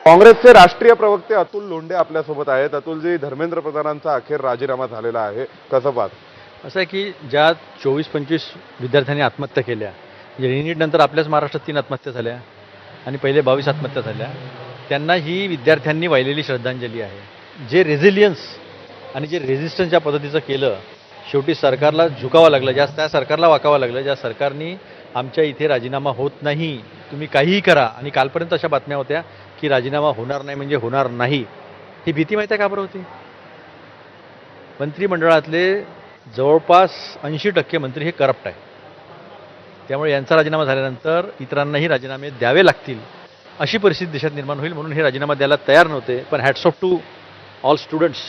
काँग्रेसचे राष्ट्रीय प्रवक्ते अतुल लोंढे आपल्यासोबत आहेत. अतुलजी, धर्मेंद्र प्रधानांचा अखेर राजीनामा झालेला आहे, कसं पाहता? असं आहे की ज्या 24-25 विद्यार्थ्यांनी आत्महत्या केल्या, नीट नंतर आपल्याच महाराष्ट्रात 3 आत्महत्या झाल्या आणि पहिले 22 आत्महत्या झाल्या, त्यांना ही विद्यार्थ्यांनी वाहिलेली श्रद्धांजली आहे. जे रेझिलियन्स आणि जे रेझिस्टन्स ज्या पद्धतीचं केलं, शेवटी सरकारला झुकावं लागलं, त्या सरकारला वाकावं लागलं, ज्या सरकारनी आमच्या इथे राजीनामा होत नाही, तुम्ही काहीही करा. आणि कालपर्यंत अशा बातम्या होत्या की राजीनामा होणार नाही म्हणजे होणार नाही. ही भीती माहिती आहे का बरं होती? मंत्रिमंडळातले जवळपास 80% मंत्री हे करप्ट आहे. त्यामुळे यांचा राजीनामा झाल्यानंतर इतरांनाही राजीनामे द्यावे लागतील अशी परिस्थिती देशात निर्माण होईल, म्हणून हे राजीनामा द्यायला तयार नव्हते. पण hats off to all students.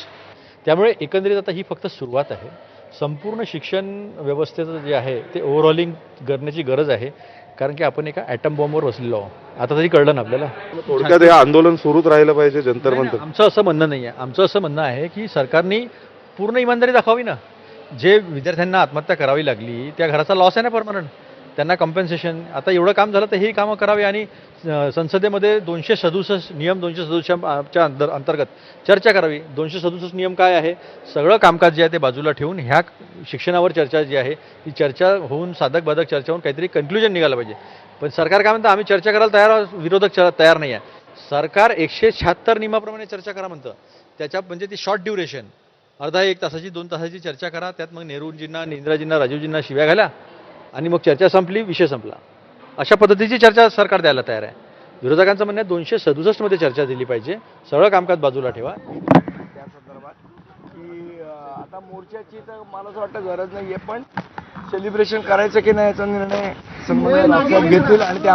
त्यामुळे एकंदरीत आता ही फक्त सुरुवात आहे. संपूर्ण शिक्षण व्यवस्थेचं जे आहे ते ओव्हरऑलिंग करण्याची गरज आहे, कारण की आपण एका ॲटम बॉम्बवर बसलेलो आहोत. आता तरी कळलं ना आपल्याला. थोडक्यात हे आंदोलन सुरूच राहिलं पाहिजे जंतर मंतर. आमचं असं म्हणणं नाही आहे. आमचं असं म्हणणं आहे की सरकारने पूर्ण इमानदारी दाखवावी ना. जे विद्यार्थ्यांना आत्महत्या करावी लागली त्या घराचा लॉस आहे ना परमनंट, त्यांना कॉम्पेन्सेशन. आता एवढं काम झालं तर हेही कामं करावी. आणि संसदेमध्ये 267 नियम 267च्या अंतर्गत चर्चा करावी. 267 नियम काय आहे? सगळं कामकाज जे आहे ते बाजूला ठेवून ह्या शिक्षणावर चर्चा जी आहे ती चर्चा होऊन, साधक बाधक चर्चा होऊन काहीतरी कन्क्लुजन निघालं पाहिजे. पण सरकार काय म्हणतं, आम्ही चर्चा करायला तयार, विरोधक तयार नाही आहे. सरकार 176 नियमाप्रमाणे चर्चा करा म्हणतं. त्याच्या म्हणजे ती शॉर्ट ड्युरेशन, अर्धा 1 तासाची 2 तासाची चर्चा करा. त्यात मग नेहरूजींना, इंदिराजींना, राजीवजींना शिव्या घाला आणि मग चर्चा संपली, विषय संपला. अशा पद्धतीची चर्चा सरकार द्यायला तयार आहे. विरोधकांचं म्हणणं आहे 267 मध्ये चर्चा दिली पाहिजे. सगळं कामकाज बाजूला ठेवा. त्या संदर्भात की आता मोर्चाची तर मला असं वाटतं गरज नाही आहे, पण सेलिब्रेशन करायचं की नाही याचा निर्णय संबंधित घेतील आणि ते